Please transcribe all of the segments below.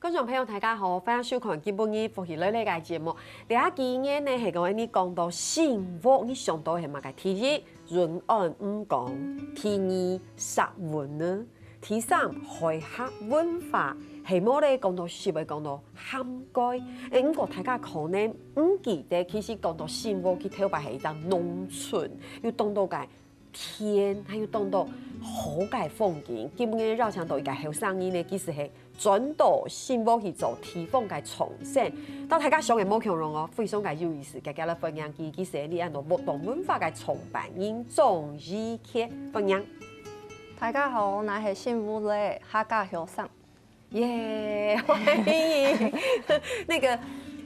观众朋友，大家好，欢迎收看今晡日福喜类类嘅节目。第一期呢，係講你講到幸福，你想到係乜嘅？第一，潤岸五講；第二，殺文呢；第三，開客文化。係冇咧講到是咪講到涵蓋？不過大家可能唔記得，其實講到幸福，佢特別係一個農村，要講到嘅天，還有講到好嘅風景。基本嘅繞牆到一個後生人呢，其實係轉到幸福去做地方嘅重生。到大家想嘅冇強容哦，非常嘅有意思，大家來分享佢其實你按照活動文化嘅創辦人鍾宜溪分享。大家好，我係幸福的客家後生。耶，歡迎那個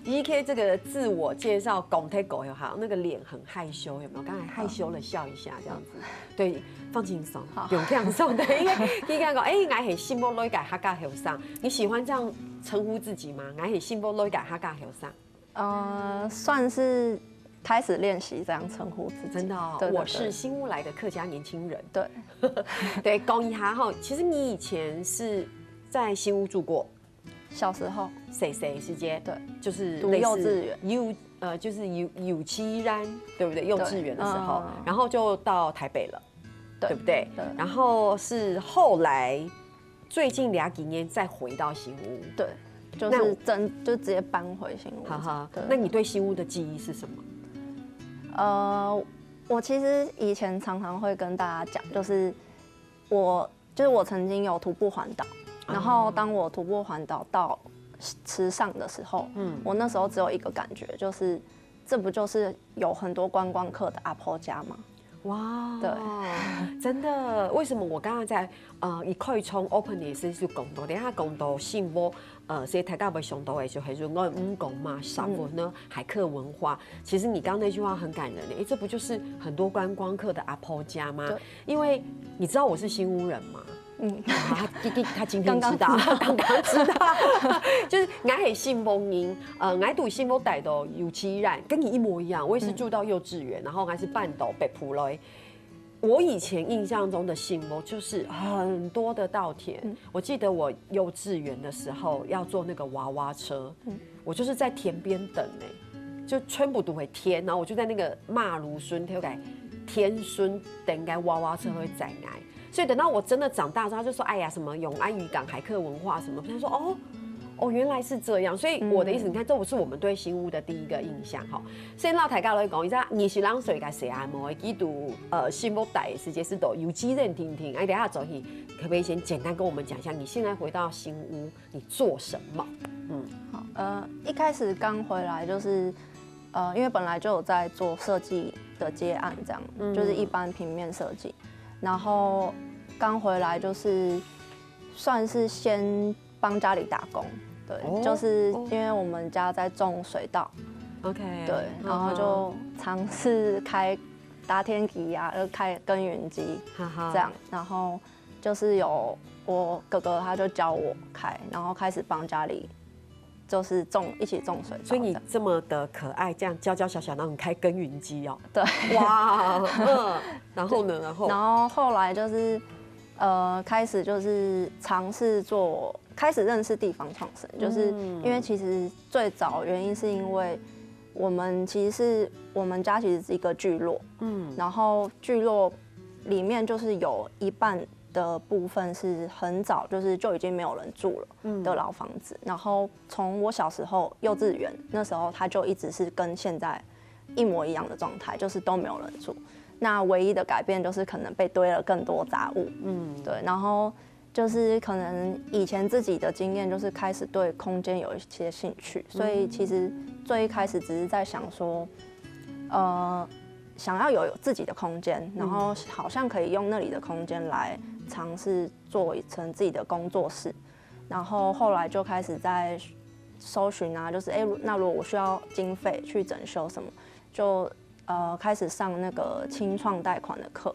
EK 這個自我介紹講太狗有好，那個臉很害羞，有沒有？剛才害羞了笑一下，這樣子。對，放輕鬆，不用這樣說的。因為你剛講，我是幸福女嘅客家後生，你喜歡這樣稱呼自己嗎？我是幸福女嘅客家後生。算是開始練習這樣稱呼自己。真的哦，對對對，我是新屋來的客家年輕人。對，對，講一下哈，其實你以前是在新屋住過。小時候，誰時間？對，就是讀幼稚園，就是有期然，對不對？幼稚園的時候，然後就到台北了，對不對？對。然後是後來最近2幾年再回到新屋，對，就是就直接搬回新屋。哈哈。那你對新屋的記憶是什麼？我其實以前常常會跟大家講，就是我曾經有徒步環島。然後當我徒步環島到池上的時候，我那時候只有一個感覺，就是這不就是有很多觀光客的阿婆家嗎？哇，對，真的。為什麼我剛剛在一開從 opening 時就講到，等下講到幸福，所以大家會想到的就係潤岸五講嘛，沙文呢，海客文化。其實你剛剛那句話很感人誒，這不就是很多觀光客的阿婆家嗎？因為你知道我是新屋人嘛。他今天知道，剛剛知道，就是我係幸福人，我讀幸福大道有期然，跟你一模一樣。我也是住到幼稚園，然後還是半島北埔來。我以前印象中的幸福就是很多的稻田。我記得我幼稚園的時候要坐那個娃娃車，我就是在田邊等就全部都會田，然後我就在那個馬路順條嘅田順等個娃娃車會載來。所以等到我真的長大之後，他就說：“哎呀，什麼永安漁港海客文化什麼。”他說：“哦，原來是這樣。”所以我的意思，你看，這不是我們對新屋的第一個印象哈。先讓大家來講一下，你是啷水個誰啊？冇記住幸福大時間是都有機人聽聽。哎，等下走去，可不可以先簡單跟我們講一下，你現在回到新屋，你做什麼？好，一開始剛回來就是因為本來就有在做設計的接案，這樣就是一般平面設計。然後剛回來就是算是先幫家裡打工，對，就是因為我們家在種水稻 ，OK， 對，然後就嘗試開打天機啊，開耕耘機，這樣，然後就是有我哥哥他就教我開，然後開始幫家裡。就是一起種水稻，所以你這麼的可愛，這樣嬌嬌小小，然後你開耕耘機哦。對，哇，然後呢？然後後來就是開始就是嘗試開始認識地方創生，就是因為其實最早原因是因為我們家其實是一個聚落，然後聚落裡面就是有一半的部分是很早就已經沒有人住了的老房子，然後從我小時候幼稚園那時候，它就一直是跟現在一模一樣的狀態，就是都沒有人住。那唯一的改變就是可能被堆了更多雜物，對，然後就是可能以前自己的經驗就是開始對空間有一些興趣，所以其實最一開始只是在想說，想要有自己的空間，然後好像可以用那裡的空間來嘗試做成自己的工作室，然後後來就開始在搜尋啊，就是那如果我需要經費去整修什麼，就開始上那個青創貸款的課，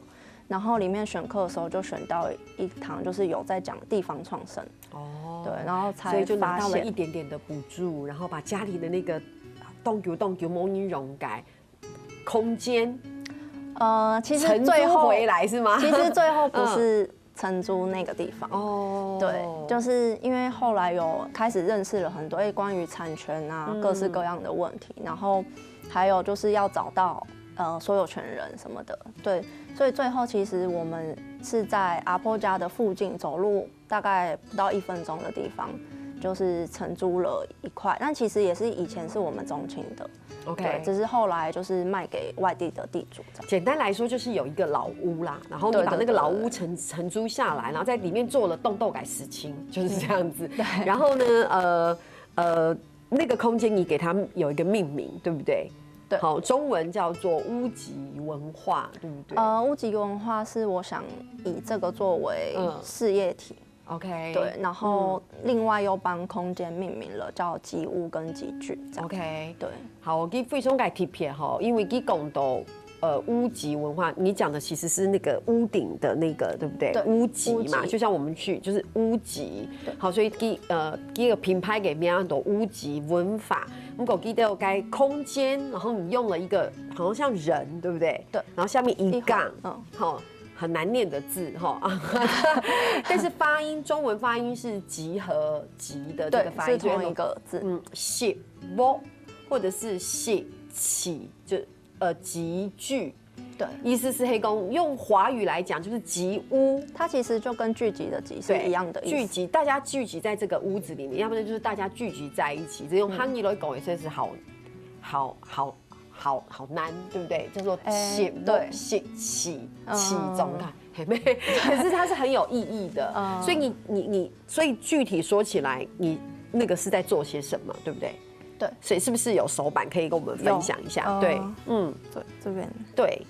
然後裡面選課的時候就選到一堂就是有在講地方創生，對，然後才所以就拿到了一點點的補助，然後把家裡的那個棟橋模擬溶改空間，其實最後回來是嗎？其實最後不是承租那个地方。哦，对，就是因为后来有开始认识了很多关于产权啊各式各样的问题，然后还有就是要找到所有权人什么的。对，所以最后其实我们是在阿婆家的附近，走路大概不到1分钟的地方，就是承租了一块，但其实也是以前是我们中青的。OK， 只是后来就是卖给外地的地主。简单来说就是有一个老屋啦，然后你把那个老屋承租下来，然后在里面做了动豆改石青，就是这样子。对。然后呢，那个空间你给它有一个命名，对不对？对。好，中文叫做屋脊文化，对不对？屋脊文化是我想以这个作为事业体。OK， 对，然后另外又帮空间命名了，叫吉屋跟吉具。OK， 对，好，我给非常改贴片哈，因为给讲到屋脊文化，你讲的其实是那个屋顶的那个，对不对？屋脊嘛，就像我们去就是屋脊，好，所以给个品牌给别人的屋脊文化，如果给到该空间，然后你用了一个好像人，对不对？对，然后下面一杠，好。很难念的字哈，但是发音中文发音是集合集的这个发音，是同一个字，写不或者是写起，就集聚，对，意思是黑工用华语来讲就是集屋，它其实就跟聚集的集是一样的意思，聚集大家聚集在这个屋子里面，要不然就是大家聚集在一起，这用汉语来讲也算是好难，对不对？叫做写对写起中看，可是它是很有意义的，所以所以具体说起来，你那个是在做些什么，对不对？对，所以是不是有手板可以跟我们分享一下？对，对，这边对，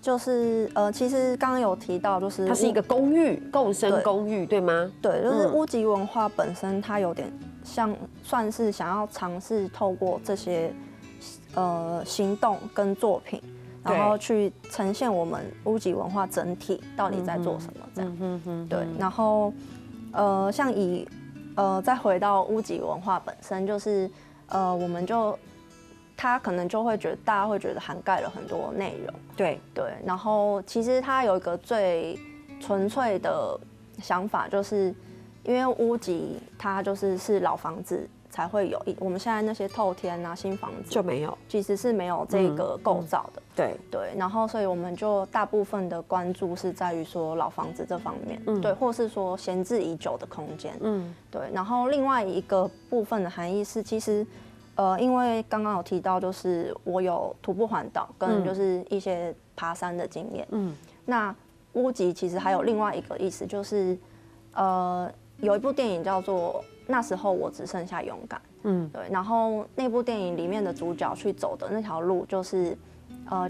就是其实刚刚有提到，就是它是一个公寓，共生公寓，对吗？对，就是屋脊文化本身，它有点像算是想要尝试透过这些。行动跟作品，然后去呈现我们屋脊文化整体到底在做什么这样。对，然后像再回到屋脊文化本身，就是我们它可能就会觉得大家会觉得涵盖了很多内容。对，然后其实它有一个最纯粹的想法，就是因为屋脊它是老房子。才会有我们现在那些透天啊新房子就没有，其实是没有这个构造的。对，然后所以我们就大部分的关注是在于说老房子这方面，对，或是说闲置已久的空间，对。然后另外一个部分的含义是，其实因为刚刚有提到，就是我有徒步环岛跟就是一些爬山的经验，那屋脊其实还有另外一个意思，就是有一部电影叫做。那时候我只剩下勇敢，对，然后那部电影里面的主角去走的那条路就是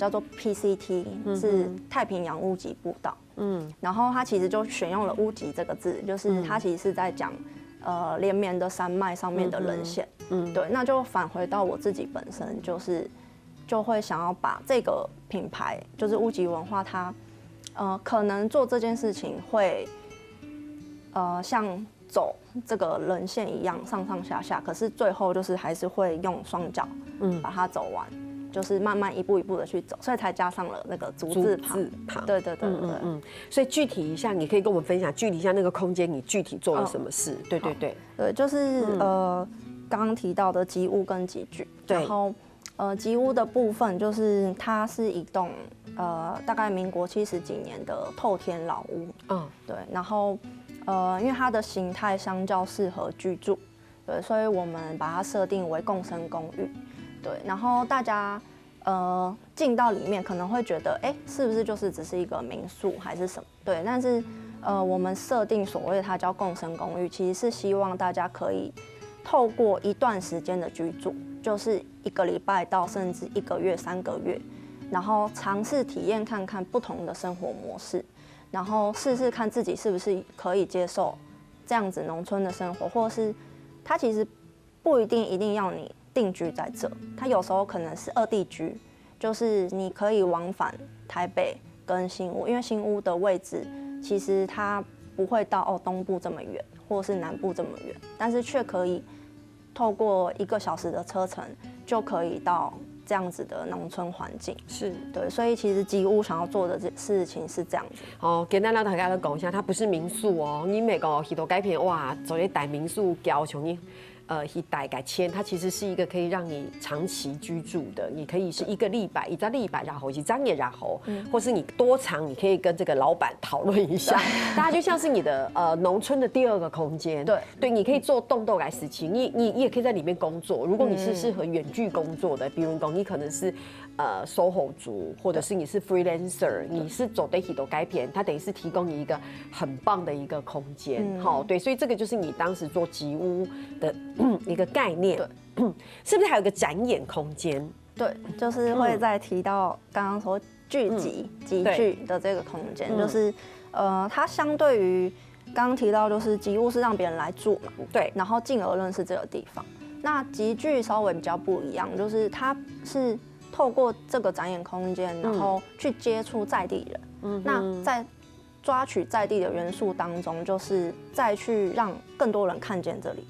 叫做 PCT，是太平洋屋脊步道，然后他其实就选用了屋脊这个字，就是他其实是在讲连绵的山脉上面的人线，对，那就返回到我自己本身，就会想要把这个品牌，就是屋脊文化，它可能做这件事情会像走这个人线一样上上下下，可是最后就是还是会用双脚把它走完，就是慢慢一步一步的去走，所以才加上了那个足字旁。对。所以具体一下，你可以跟我们分享具体一下那个空间，你具体做了什么事？对，就是刚刚提到的吉屋跟吉具，然后吉屋的部分就是它是一栋大概民国70几年的透天老屋，对，然后。因为它的形态相较适合居住，对，所以我们把它设定为共生公寓，对。然后大家进到里面可能会觉得，是不是就是只是一个民宿还是什么？对，但是我们设定所谓它叫共生公寓，其实是希望大家可以透过一段时间的居住，就是1个礼拜到甚至1个月、3个月，然后尝试体验看看不同的生活模式。然后试试看自己是不是可以接受这样子农村的生活，或是它其实不一定要你定居在这，它有时候可能是2地居，就是你可以往返台北跟新屋，因为新屋的位置其实它不会到东部这么远，或是南部这么远，但是却可以透过1个小时的车程就可以到这样子的农村环境。是对，所以其实吉屋想要做的事情是这样子。哦，简单让大家都讲一下，它不是民宿哦。你每个许多改片哇，做一带民宿要求你。一带改签，它其实是一个可以让你长期居住的。你可以是1个礼拜，1个礼拜，然后1张也然后，或是你多长，你可以跟这个老板讨论一下。大家就像是你的农村的第2个空间。对，你可以做动豆改事情，你也可以在里面工作。如果你是适合远距工作的，比如讲你可能是SOHO 族，或者是你是 freelancer， 你是走的许多改片，它等于是提供你一个很棒的一个空间。好，对，所以这个就是你当时做吉屋的。一个概念，是不是还有个展演空间？对，就是会再提到刚刚说聚集集聚的这个空间，就是它相对于刚刚提到，就是吉屋是让别人来住嘛，对，然后进而认识这个地方。那集聚稍微比较不一样，就是它是透过这个展演空间，然后去接触在地人，那在抓取在地的元素当中，就是再去让更多人看见这里。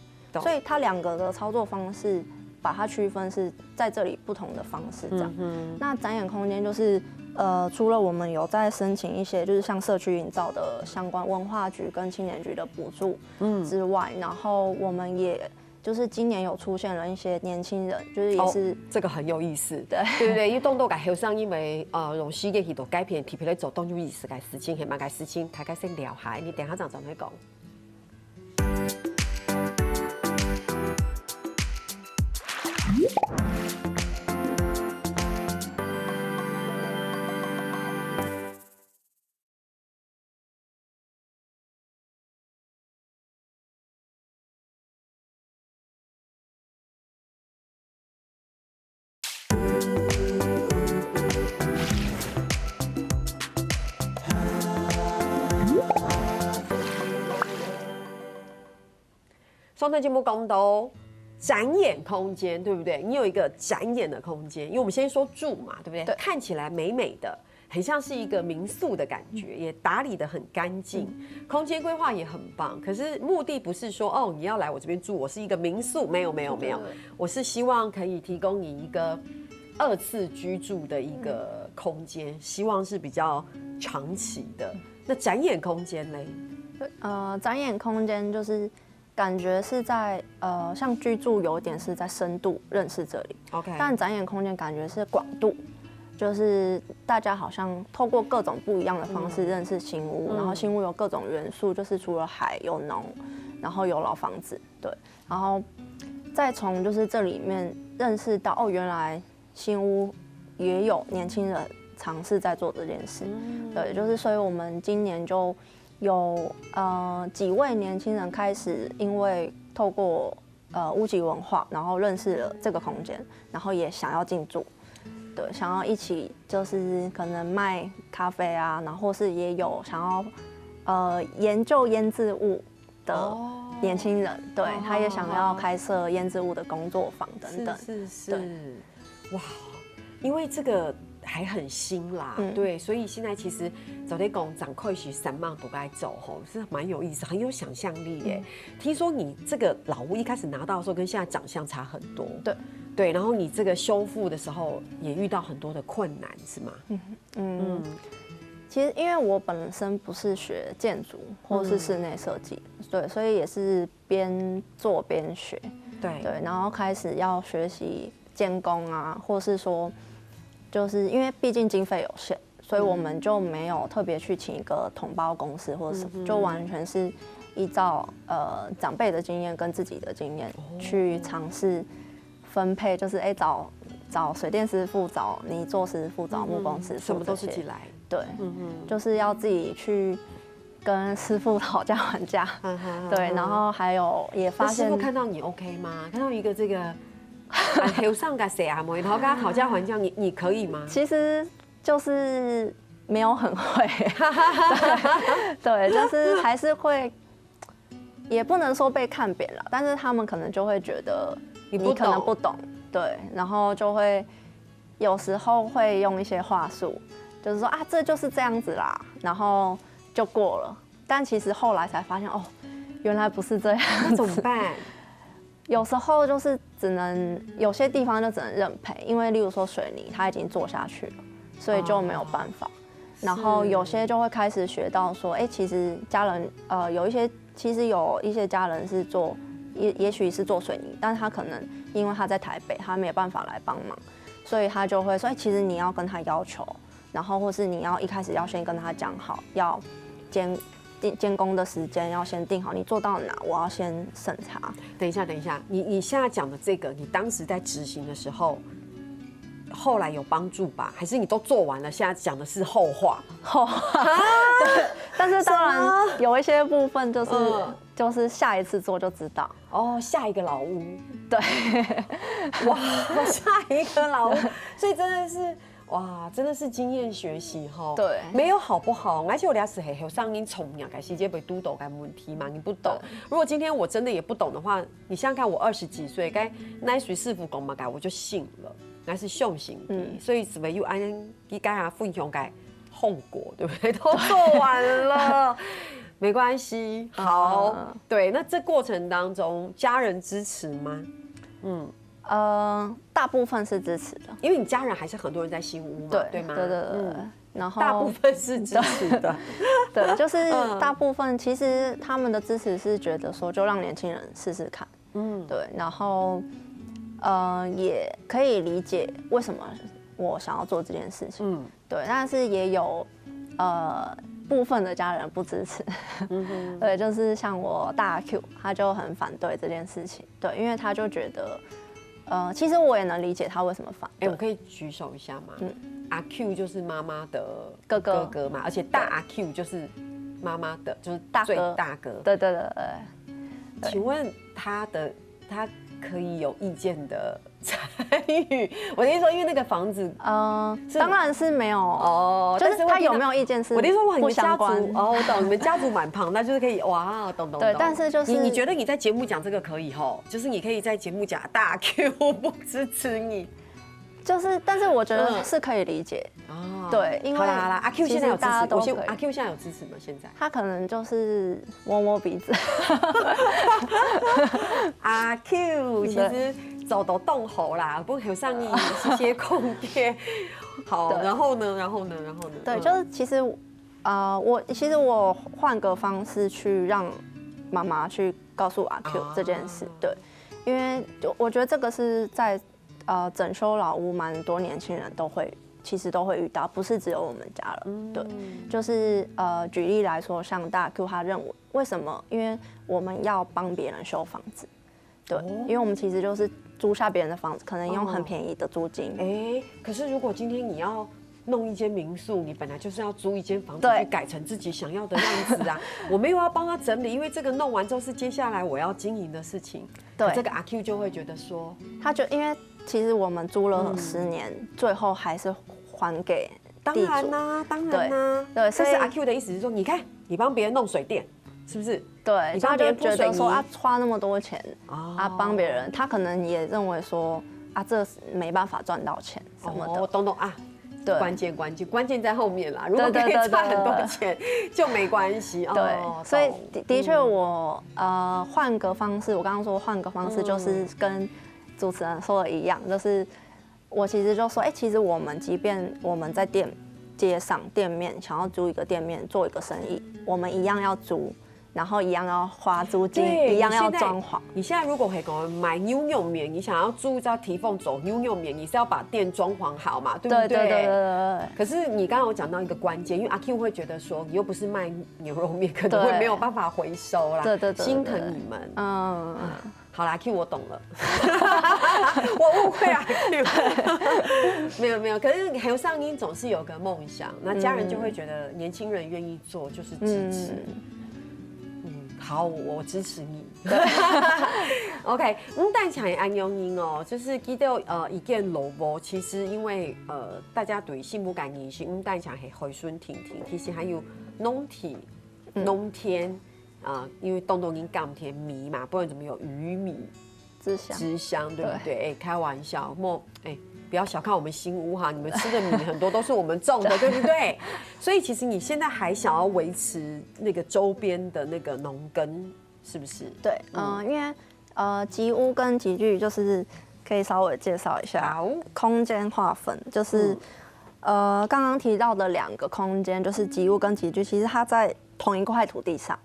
所以它2个的操作方式，把它区分是在这里不同的方式这样。那展演空间就是除了我们有在申请一些就是像社区营造的相关文化局跟青年局的补助之外，然后我们也就是今年有出现了一些年轻人，就是也是、这个很有意思，对不对？因为动豆改后上因为用时间许多改变，特别来做动有意思嘅事情，係嘛嘅事情，大家先聊下，你等下再去講。上段节目讲到展演空间，对不对？你有一个展演的空间，因为我们先说住嘛，对不对？对，看起来美美的，很像是一个民宿的感觉，也打理得很干净，空间规划也很棒。可是目的不是说哦，你要来我这边住，我是一个民宿，没有，我是希望可以提供你一个2次居住的一个空间，希望是比较长期的。那展演空间嘞？展演空间就是感觉是在像居住有点是在深度认识这里 ，OK， 但展演空间感觉是广度，就是大家好像透过各种不一样的方式认识新屋，然后新屋有各种元素，就是除了海有农，然后有老房子，对，然后再从就是这里面认识到哦，原来新屋也有年轻人尝试在做这件事，对，就是所以我们今年就有几位年轻人开始因为透过屋籍文化，然后认识了这个空间，然后也想要进驻，对，想要一起就是可能卖咖啡啊，然后是也有想要研究腌制物的年轻人，对，他也想要开设腌制物的工作坊等等，是，哇，因为这个还很新啦，对，所以现在其实早点讲展开是3万多该走吼，是蛮有意思，很有想象力耶。听说你这个老屋一开始拿到的时候跟现在长相差很多，对，然后你这个修复的时候也遇到很多的困难，是吗？其实因为我本身不是学建筑或是室内设计，对，所以也是边做边学，对，然后开始要学习监工啊，或是说。就是因为毕竟经费有限，所以我们就没有特别去请一个统包公司或者什么，就完全是依照长辈的经验跟自己的经验去尝试分配，就是找水电师傅、找泥作师傅、找木工师傅，什么都自己来。对，就是要自己去跟师傅讨价还价。对，然后还有也发现师傅看到你 OK 吗？看到一个这个。头上个谁啊？然后跟他讨价还价，你可以吗？其实就是没有很会，对，就是还是会，也不能说被看扁了，但是他们可能就会觉得你可能不懂，对，然后就会有时候会用一些话术，就是说啊，这就是这样子啦，然后就过了。但其实后来才发现，哦，原来不是这样，那怎么办？有时候就是只能有些地方就只能认赔，因为例如说水泥它已经做下去了，所以就没有办法。然后有些就会开始学到说，其实家人其实有一些家人是做，也许是做水泥，但是他可能因为他在台北，他没有办法来帮忙，所以他就会说，其实你要跟他要求，然后或是你要一开始要先跟他讲好，要监工的时间要先定好，你做到哪，我要先审查。等一下，你现在讲的这个，你当时在执行的时候，后来有帮助吧？还是你都做完了？现在讲的是后话？对，但是当然有一些部分就是下一次做就知道。哦，下一个老屋。对，哇，下一个老屋，所以真的是。哇，真的是经验学习哈。对，没有好不好，而且我俩是很有上音宠鸟，改细节被督导该问题嘛，你不懂。如果今天我真的也不懂的话，你想想看，我20几岁，该那谁师傅讲嘛改，我就信了，那是孝心的。所以怎么又安一该啊分享该后果，对不对？都做完了。没关系，好，对，那这过程当中，家人支持吗？大部分是支持的，因为你家人还是很多人在新屋嘛，对吗？对。然后大部分是支持的，对，就是大部分其实他们的支持是觉得说，就让年轻人试试看，对，然后也可以理解为什么我想要做这件事情，对，但是也有部分的家人不支持，对，就是像我大 Q， 他就很反对这件事情，对，因为他就觉得。其实我也能理解他为什么反对。我可以举手一下吗？阿 Q 就是妈妈的哥哥嘛，而且大阿 Q 就是妈妈的，就是最大哥。对。请问他可以有意见的参与？我的意思说，因为那个房子，当然是没有哦，就是他有没有意见是？我的意思说，哇，你们家族我懂，你们家族蛮庞大，就是可以哇，懂。对，但是就是你觉得你在节目讲这个可以吼？就是你可以在节目讲大 Q 不支持你，就是，但是我觉得是可以理解哦。对，因为好啦，阿 Q 现在有支持，阿 Q 现在有支持吗？现在他可能就是摸摸鼻子。阿 Q 其实走都动喉啦，不过上一些空间。好，然后呢？对，就是其实我换个方式去让妈妈去告诉阿 Q 这件事，对，因为我觉得这个是在整修老屋蛮多年轻人其实都会遇到，不是只有我们家了，对，就是举例来说，像大 Q 他认为为什么？因为我们要帮别人修房子，对，因为我们其实就是租下别人的房子，可能用很便宜的租金。可是如果今天你要弄一间民宿，你本来就是要租一间房子去改成自己想要的样子啊。我没有要帮他整理，因为这个弄完之后是接下来我要经营的事情。对，这个阿 Q 就会觉得说，因为其实我们租了10年，最后还是还给地主。当然啦。对，所以阿 Q 的意思是说，你看你帮别人弄水电，是不是？对，你帮别人觉得说花那么多钱帮别人，他可能也认为说这没办法赚到钱什么的。懂啊。对，关键在后面啦。如果可以赚很多钱，就没关系。对，所以的确我换个方式，我刚刚说换个方式，就是跟主持人说的一样，就是我其实就说，其实即便我们在街上店面想要租一个店面做一个生意，我们一样要租。然后一样要花租金，一样要装潢。你现在如果可以给我买牛肉面，你想要住在提凤走牛肉面，你是要把店装潢好嘛，对不对？对。可是你刚刚有讲到一个关键，因为阿 Q 会觉得说，你又不是卖牛肉面，可能会没有办法回收啦。对，心疼你们。好啦 ，Q 我懂了，我误会阿 Q。没有，可是还有上音总是有个梦想，那家人就会觉得年轻人愿意做就是支持。好，我支持你。OK， 但想安用音哦，就是记得一件萝卜，其实因为大家对幸福感认识，但想系回顺婷婷，其实还有农天因为东东音甘甜米嘛，不然怎么有鱼米之乡，对不对？开玩笑，不要小看我们新屋哈，你们吃的米很多都是我们种的，对不对？所以其实你现在还想要维持那个周边的那个农耕，是不是？对，因为吉屋跟吉具就是可以稍微介绍一下好，空间划分，就是刚刚提到的2个空间，就是吉屋跟吉具，其实它在同一块土地上，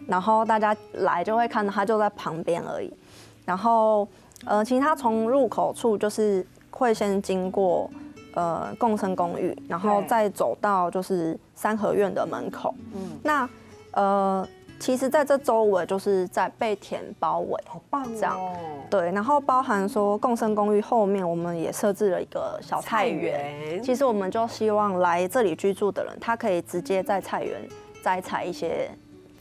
然后大家来就会看到它就在旁边而已。然后其实它从入口处就是会先经过共生公寓，然后再走到就是三合院的门口。那其实在这周围就是在被田包围，好棒哦。这样对，然后包含说共生公寓后面我们也设置了一个小菜园。其实我们就希望来这里居住的人，他可以直接在菜园摘采一些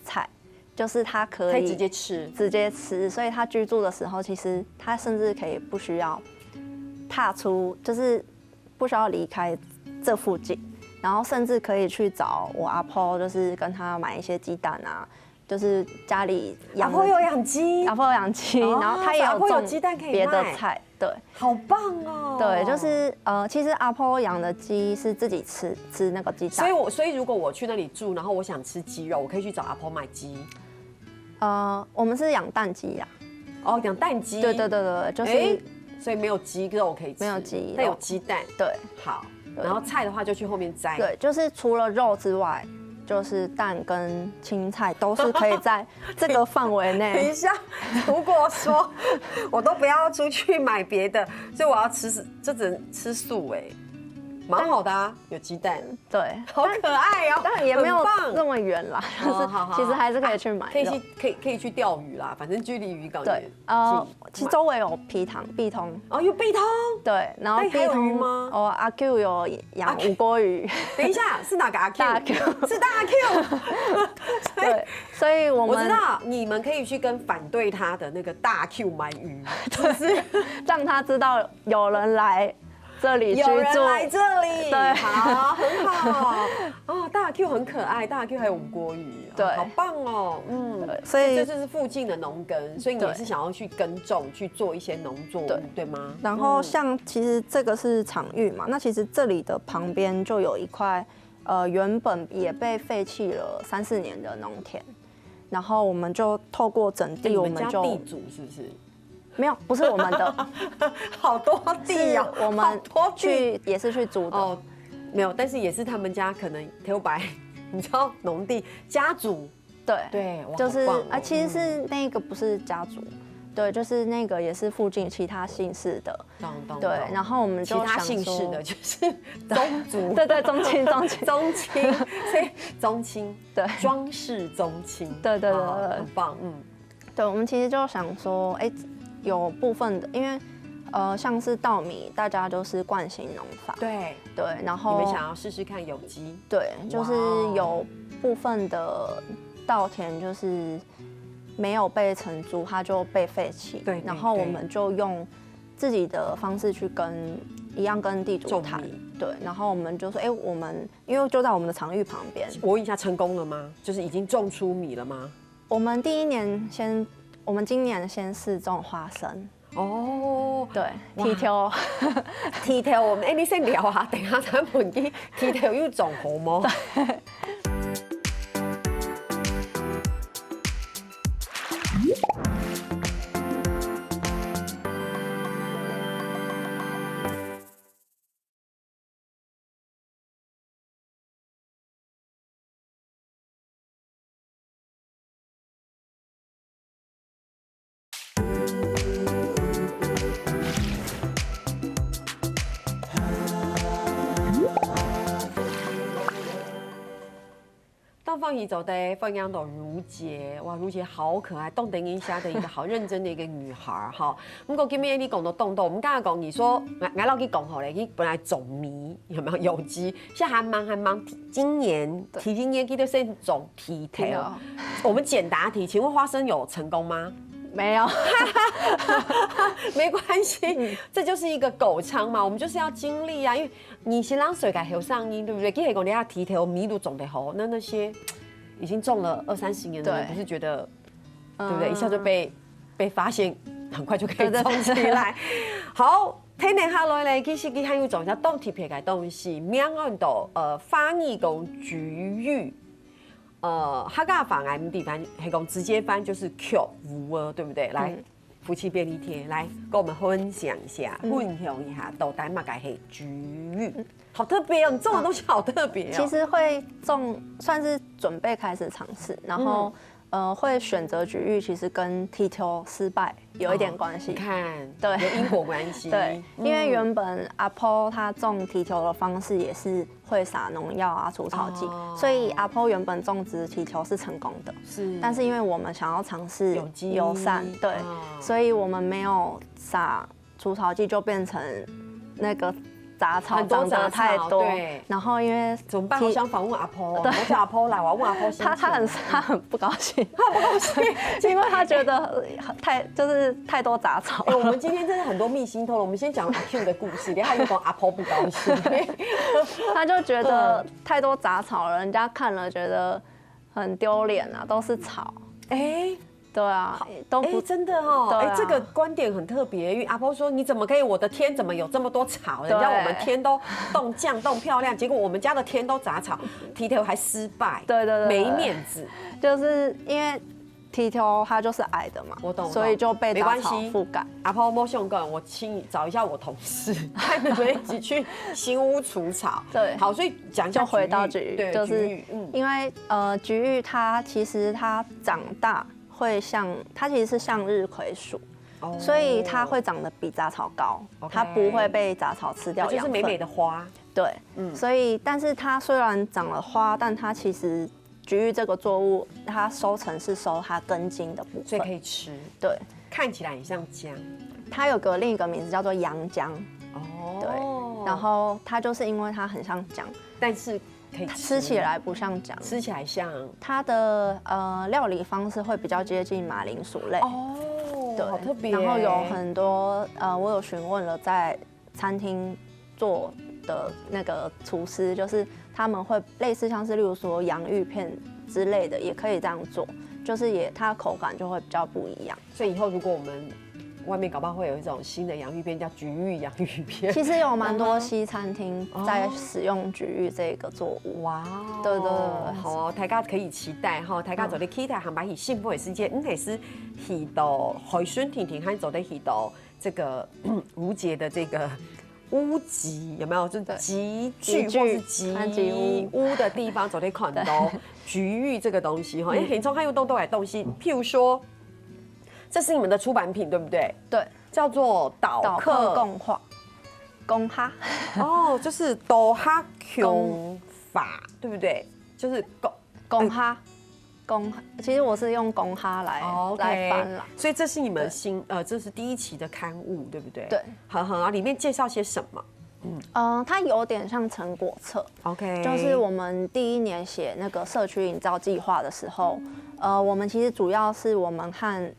菜，就是他可以直接吃，所以他居住的时候，其实他甚至可以不需要踏出，就是不需要离开这附近，然后甚至可以去找我阿婆，就是跟他买一些鸡蛋啊，就是家里阿婆有养鸡，然后他也有种鸡蛋可以别的菜，对，好棒哦。对，就是其实阿婆养的鸡是自己吃那个鸡蛋，所以如果我去那里住，然后我想吃鸡肉，我可以去找阿婆买鸡。我们是养蛋鸡呀。哦，养蛋鸡。对，就是。所以没有鸡肉可以吃，没有鸡肉，但有鸡蛋。对，好。然后菜的话就去后面摘。对，就是除了肉之外，就是蛋跟青菜都是可以在这个范围内。等一下，如果说我都不要出去买别的，所以我要吃，就只能吃素哎。蛮好的啊，有鸡蛋，对，好可爱哦，但也没有那么远啦，就是其实还是可以去买，可以去钓鱼啦，反正距离渔港对，其实周围有碧通，哦，有碧通，对，然后碧通吗？阿 Q 有养五锅鱼，等一下是哪个阿 Q？ 大 Q 是大 Q， 对，所以我知道你们可以去跟反对他的那个大 Q 买鱼，就是让他知道有人来。这里居住，有人来这里，对，好，很好。哦，大 Q 很可爱，大 Q 还有五锅鱼，对，好棒哦，所以这就是附近的农耕，所以你也是想要去耕种，去做一些农作物，对吗？然后像其实这个是场域嘛，那其实这里的旁边就有一块，原本也被废弃了3-4年的农田，然后我们就透过整地，我们就地主是不是？没有，不是我们的，好多地哦，我们也是去租的哦，没有，但是也是他们家可能头白，你知道农地家族，对，就是其实是那个不是家族，对，就是那个也是附近其他姓氏的，对，然后我们就其他姓氏的就是宗族，对，宗亲，所以宗亲，对，庄氏宗亲，对，很棒，对，我们其实就想说，有部分的，因为像是稻米，大家都是惯性农法，对，然后你们想要试试看有机，对，就是有部分的稻田就是没有被承租，它就被废弃，对，然后我们就用自己的方式去跟地主谈，对，然后我们就说，我们因为就在我们的场域旁边，我问一下，成功了吗？就是已经种出米了吗？我们我们今年先试种花生哦，对，蹄条，我们你先聊下，等下咱问你蹄条要种好吗？东方宜走的放养的如杰，哇，如杰好可爱，动等一下的一个好认真的一个女孩哈。不过今天你讲到动动，我们刚刚讲你说，俺老给讲好嘞，你本来种米有没有有机？现在还忙，今年记得是种蹄条。我们简答题，请问花生有成功吗？没有，没关系，这就是一个狗仓嘛，我们就是要经历啊，因为你先让水改后上音，对不对？给讲你要提条米都种得好，那些已经种了20-30年的人，不是觉得对不对？一下就被发现，很快就可以种起来。好，听年下来咧，其实佢还要做一下当特别嘅东西，名叫翻译讲菊玉。客家话嘅地方係講直接翻就是 Q 烏對不對？來，夫妻便利贴，来跟我们分享一下，分享一下豆丹马改黑菊芋，好特别哦！你种的东西好特别哦。其实会种算是准备开始尝试，然后会选择菊芋，其实跟剃头失败有一点关系。你看，对，有因果关系。对，因为原本阿婆他种剃头的方式也是会撒农药啊、除草剂，所以阿婆原本种植剃头是成功的。是，但是因为我们想要尝试有机友善，对，所以我们没有撒除草剂，就变成那个杂草长得太多，然后因为怎么办？我想访问阿婆，我叫阿婆来，我要问阿婆心情。他很不高兴，他不高兴，因为他觉得太多杂草。我们今天真的很多秘辛透了。我们先讲阿 Q 的故事，等下又讲阿婆不高兴。他就觉得太多杂草了，人家看了觉得很丢脸啊，都是草。哎。对啊，都不真的哦，这个观点很特别。因为阿婆说：“你怎么可以？我的天怎么有这么多草？人家我们天都动降动漂亮，结果我们家的天都杂草，剃头还失败。对，没面子。就是因为剃头它就是矮的嘛，我懂，所以就被杂草覆盖。阿婆摸胸梗，我请找一下我同事，看能不能一起去新屋除草。对，好，所以讲一下就回到菊芋，对，就是因为菊芋它其实它长大。会像它其实是向日葵属，所以它会长得比杂草高，它不会被杂草吃掉养分，就是美美的花。对，所以但是它虽然长了花，但它其实菊芋这个作物，它收成是收它根茎的部分，所以可以吃。对，看起来很像姜，它有个另一个名字叫做洋姜。对，然后它就是因为它很像姜，但是。可以吃起来不像姜，吃起来像它的料理方式会比较接近马铃薯类对，好特别。然后有很多我有询问了在餐厅做的那个厨师，就是他们会类似像是例如说洋芋片之类的，也可以这样做，就是它口感就会比较不一样。所以以后如果我们外面搞不好会有一种新的洋芋片，叫菊芋洋芋片。其实有蛮多西餐厅在使用菊芋这个作物。哇，对，好哦，大家可以期待哈。大家做的期待航班去幸福的世界，还是去到海孙婷婷还走的去到这个无节的这个屋脊，有没有？就集聚或是集屋的地方，走的看到菊芋这个东西哈。因为很多还有东来东西，譬如说。这是你们的出版品，对不对？对，叫做岛客公哈。就是岛哈穷法，对不对？就是公哈，其实我是用公哈来翻啦。所以这是你们这是第一期的刊物，对不对？对。好，里面介绍些什么？它有点像成果册。OK。就是我们第一年写那个社区营造计划的时候，我们其实主要是我们和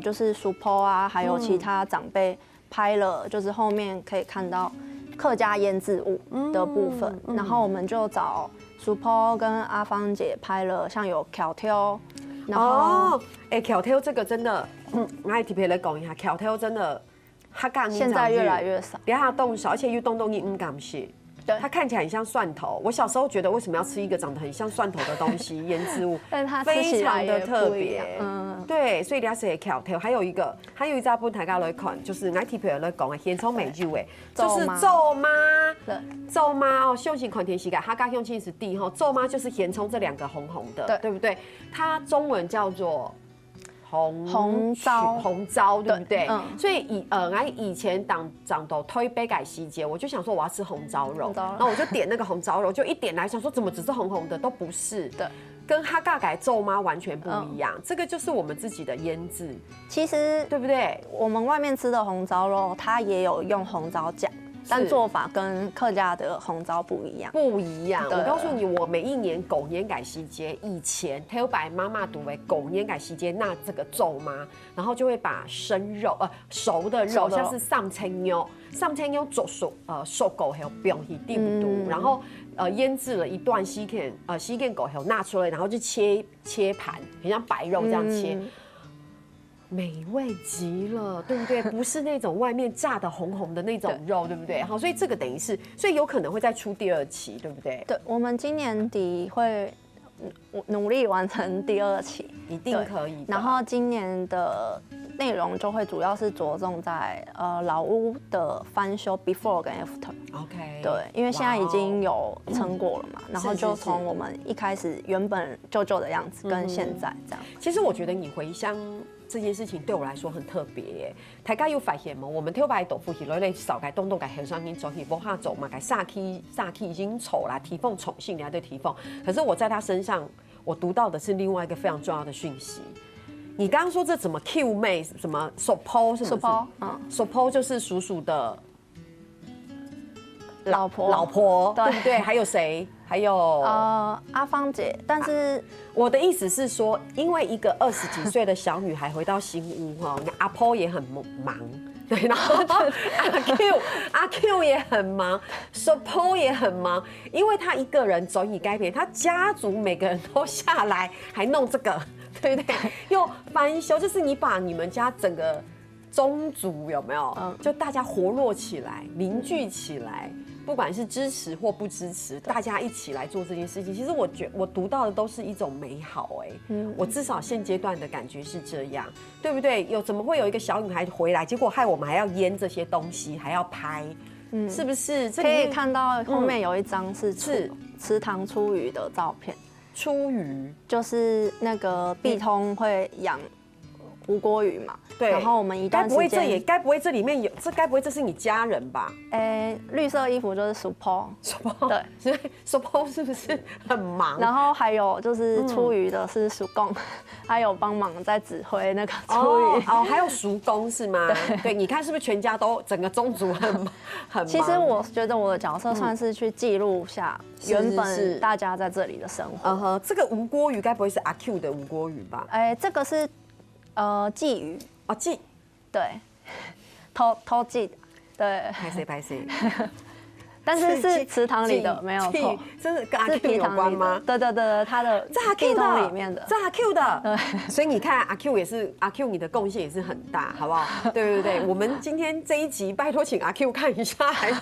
就是 Super 啊，还有其他长辈拍了，就是后面可以看到客家腌制物的部分，然后我们就找 Super 跟阿芳姐拍了，像有巧挑，然后巧挑这个真的，我还特别来讲一下，巧挑真的，现在越来越少，等下动少，而且又动你唔敢写。它看起来很像蒜头。我小时候觉得为什么要吃一个长得很像蒜头的东西腌制物，但它非常的特别。对，所以大家是巧挑。还有一家本大家来看，就是我特别来讲的现充美酒诶，就是咒妈。咒妈哦，胸型款田膝盖，它跟胸型是地哈。咒妈就是咸葱这两个红红的，对不对？它中文叫做。红糟，对不对？所以以前长到推杯改西节，我就想说我要吃红糟肉，然后我就点那个红糟肉，就一点来想说怎么只是红红的，都不是，对，跟哈嘎改咒妈完全不一样。这个就是我们自己的腌制，其实对不对？我们外面吃的红糟肉，它也有用红糟酱。但做法跟客家的红糟不一样，我告诉你，我每一年狗年改西街以前，他有把妈妈读为狗年改西街，那这个咒妈，然后就会把生肉熟的肉，像是上青牛做熟狗还有表皮地不毒，然后腌制了一段西片狗还有拿出来，然后就切盘，很像白肉这样切。美味极了，对不对？不是那种外面炸的红红的那种肉，对不对？好，所以这个等于是，所以有可能会再出第二期，对不对？对，我们今年底会努力完成第二期，一定可以。然后今年的内容就会主要是着重在老屋的翻修 before 跟 after。OK， 对，因为现在已经有成果了嘛，然后就从我们一开始原本旧的样子跟现在这样。其实我觉得你回乡这件事情对我来说很特别耶。大家有发现吗？我们挑白豆腐去来扫改东东改后上因走去不下走嘛，改煞气已经丑啦，提凤宠幸，人家对提凤。可是我在他身上，我读到的是另外一个非常重要的讯息。你刚刚说这怎么 Q 妹什么 support 什么 support 就是叔叔的老婆，对不对？还有谁？还有阿芳姐，但是我的意思是说，因为一个20几岁的小女孩回到新屋哈，阿婆也很忙，对，然后阿 Q 也很忙 ，support 也很忙，因为他一个人总以改变，他家族每个人都下来还弄这个，对不对？又翻修，就是你把你们家整个宗族有没有？就大家活络起来，凝聚起来。不管是支持或不支持，大家一起来做这件事情。其实我读到的都是一种美好我至少现阶段的感觉是这样，对不对？怎么会有一个小女孩回来，结果害我们还要腌这些东西，还要拍，是不是？可以看到后面有一张是池塘出鱼的照片。出鱼就是那个碧通会养吴郭鱼嘛，对。然后我们一段时间，该不会这里面有该不会这是你家人吧？绿色衣服就是 support， 对，所以 support 是不是很忙？然后还有就是出鱼的是叔公，还有帮忙在指挥那个出鱼。还有叔公是吗？对，你看是不是全家都整个宗族很忙？其实我觉得我的角色算是去记录下原本大家在这里的生活。这个吴郭鱼该不会是阿 Q 的吴郭鱼吧？这个是。鲫鱼鲫，对，偷鲫，对，拍谁，但是是池塘里的，没有错，这是跟阿 Q 有关吗？对，他的这阿 Q 的里面的，这阿 Q 的，对，所以你看阿 Q 也是阿 Q， 你的贡献也是很大，好不好？对，我们今天这一集拜托请阿 Q 看一下，还有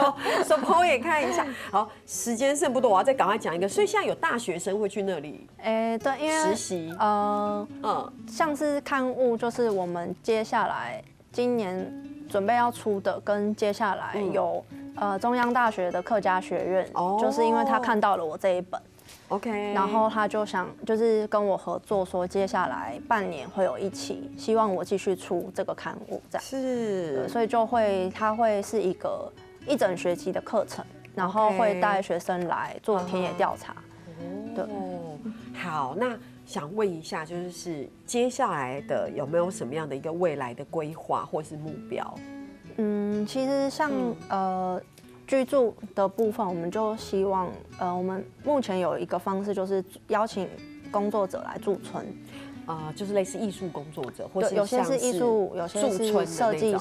support 也看一下。好，时间剩不多，我要再赶快讲一个。所以现在有大学生会去那里，对，因为实习，像是刊物，就是我们接下来今年准备要出的，跟接下来有。中央大学的客家学院，就是因为他看到了我这一本 ，OK， 然后他就想就是跟我合作，说接下来半年会有一期，希望我继续出这个刊物，这样是，所以他会是一整学期的课程，然后会带学生来做田野调查。对，好，那想问一下，就是接下来的有没有什么样的一个未来的规划或是目标？其实像居住的部分，我们就希望我们目前有一个方式，就是邀请工作者来驻村，就是类似艺术工作者，或是有些是艺术，有些是设计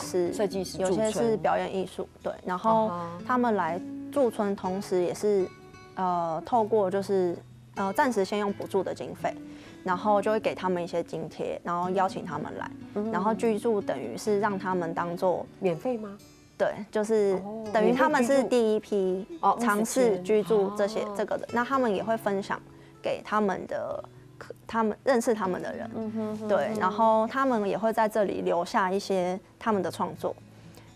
师，有些是表演艺术，对。然后他们来驻村，同时也是透过就是暂时先用补助的经费。然后就会给他们一些津贴，然后邀请他们来，然后居住等于是让他们当做免费吗？对，就是等于他们是第一批尝试居住这个的，那他们也会分享给他们认识他们的人，对，然后他们也会在这里留下一些他们的创作，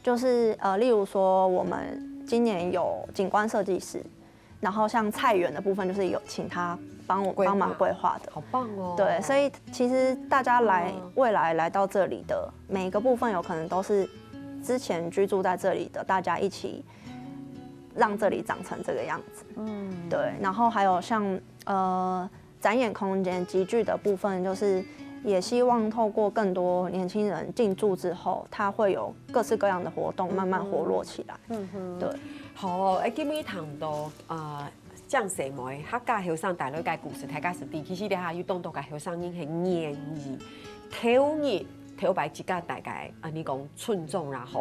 就是例如说我们今年有景观设计师，然后像菜园的部分就是有请他帮忙规划的，好棒哦！对，所以其实大家未来来到这里的每一个部分，有可能都是之前居住在这里的，大家一起让这里长成这个样子。对。然后还有像展演空间集聚的部分，就是也希望透过更多年轻人进驻之后，他会有各式各样的活动慢慢活络起来。对。好，今日谈到降什么？客家后生大家嘅故事，大家是第其实你下要當到嘅後生已經係演繹、挑白一家大概你講村莊也好，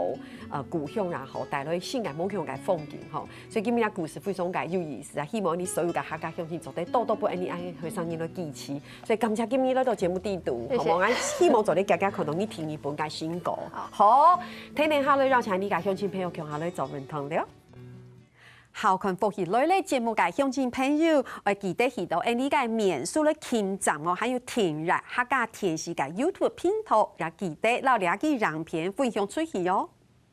故鄉也好，帶來新嘅冇鄉嘅風景吼。所以今日嘅故事非常嘅有意思啊！希望你所有嘅客家鄉親做得多不你愛後生人來支持。所以感謝今日來到節目地度，好冇？我希望做你家家可能你聽一本嘅新歌。好，聽下來讓請你嘅鄉親朋友向下來做認同了。好看福喜类的节目嘅乡亲朋友，我記得去到呢個免數嘅傾站哦，還有天熱客家電視嘅 YouTube 頻道，也記得留兩支影片分享出去哦。